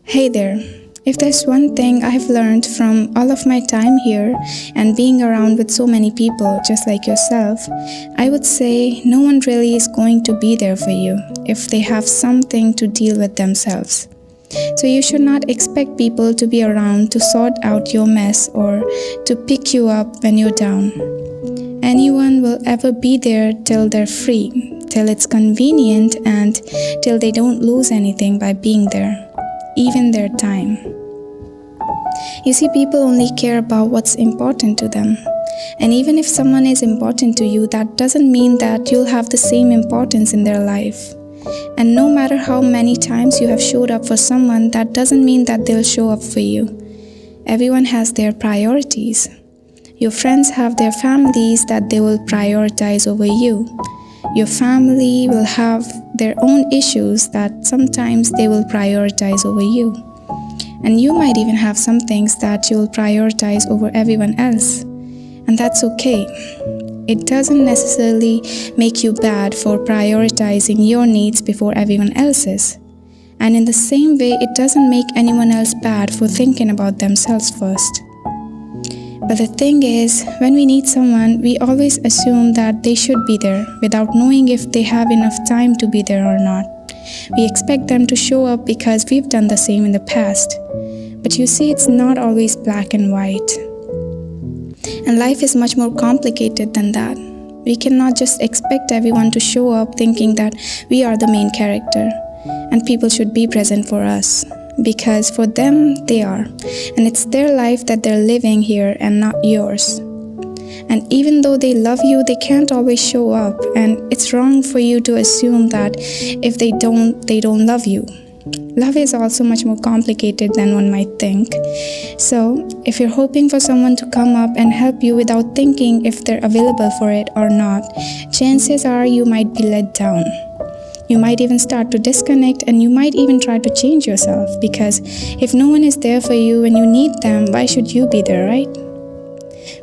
Hey there. If there's one thing I've learned from all of my time here and being around with so many people just like yourself, I would say no one really is going to be there for you if they have something to deal with themselves. So you should not expect people to be around to sort out your mess or to pick you up when you're down. Anyone will ever be there till they're free, till it's convenient, and till they don't lose anything by being there, even their time. You see, people only care about what's important to them. And even if someone is important to you, that doesn't mean that you'll have the same importance in their life. And no matter how many times you have showed up for someone, that doesn't mean that they'll show up for you. Everyone has their priorities. Your friends have their families that they will prioritize over you. Your family will have their own issues that sometimes they will prioritize over you. And you might even have some things that you'll prioritize over everyone else. And that's okay. It doesn't necessarily make you bad for prioritizing your needs before everyone else's. And in the same way, it doesn't make anyone else bad for thinking about themselves first. But the thing is, when we need someone, we always assume that they should be there without knowing if they have enough time to be there or not. We expect them to show up because we've done the same in the past. But you see, it's not always black and white. And life is much more complicated than that. We cannot just expect everyone to show up thinking that we are the main character and people should be present for us. Because for them, they are. And it's their life that they're living here and not yours. And even though they love you, they can't always show up. And it's wrong for you to assume that if they don't love you. Love is also much more complicated than one might think. So, if you're hoping for someone to come up and help you without thinking if they're available for it or not, chances are you might be let down. You might even start to disconnect, and you might even try to change yourself, because if no one is there for you when you need them, why should you be there, right?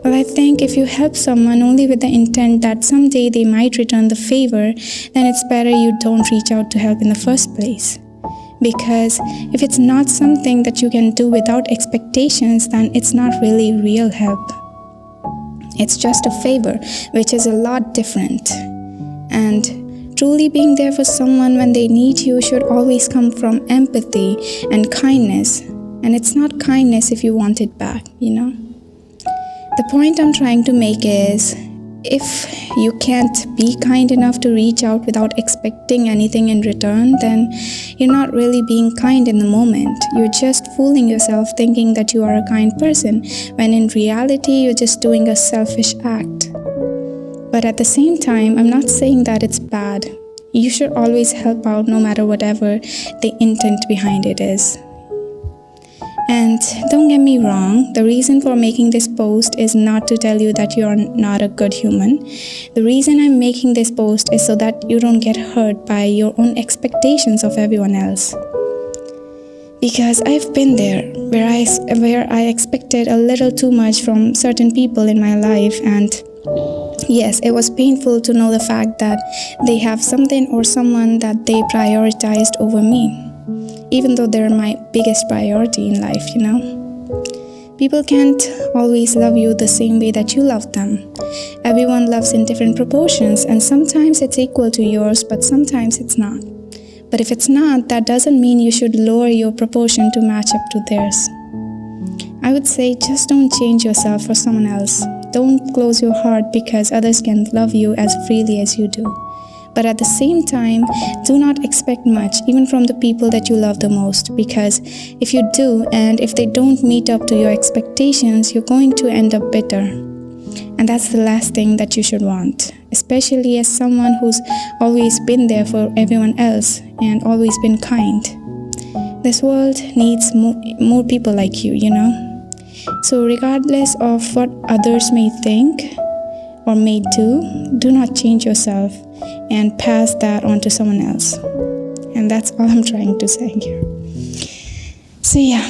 Well, I think if you help someone only with the intent that someday they might return the favor, then it's better you don't reach out to help in the first place. Because if it's not something that you can do without expectations, then it's not really real help. It's just a favor, which is a lot different. And truly being there for someone when they need you should always come from empathy and kindness. And it's not kindness if you want it back, you know? The point I'm trying to make is, if you can't be kind enough to reach out without expecting anything in return, then you're not really being kind in the moment. You're just fooling yourself thinking that you are a kind person, when in reality you're just doing a selfish act. But at the same time, I'm not saying that it's bad. You should always help out no matter whatever the intent behind it is. And don't get me wrong, the reason for making this post is not to tell you that you're not a good human. The reason I'm making this post is so that you don't get hurt by your own expectations of everyone else. Because I've been there, where I expected a little too much from certain people in my life, and yes, it was painful to know the fact that they have something or someone that they prioritized over me, even though they're my biggest priority in life, you know. People can't always love you the same way that you love them. Everyone loves in different proportions, and sometimes it's equal to yours, but sometimes it's not. But if it's not, that doesn't mean you should lower your proportion to match up to theirs. I would say just don't change yourself for someone else. Don't close your heart because others can love you as freely as you do. But at the same time, do not expect much, even from the people that you love the most, because if you do, and if they don't meet up to your expectations, you're going to end up bitter. And that's the last thing that you should want, especially as someone who's always been there for everyone else and always been kind. This world needs more people like you, you know? So regardless of what others may think or may do not change yourself and pass that on to someone else. And that's all I'm trying to say here. So yeah.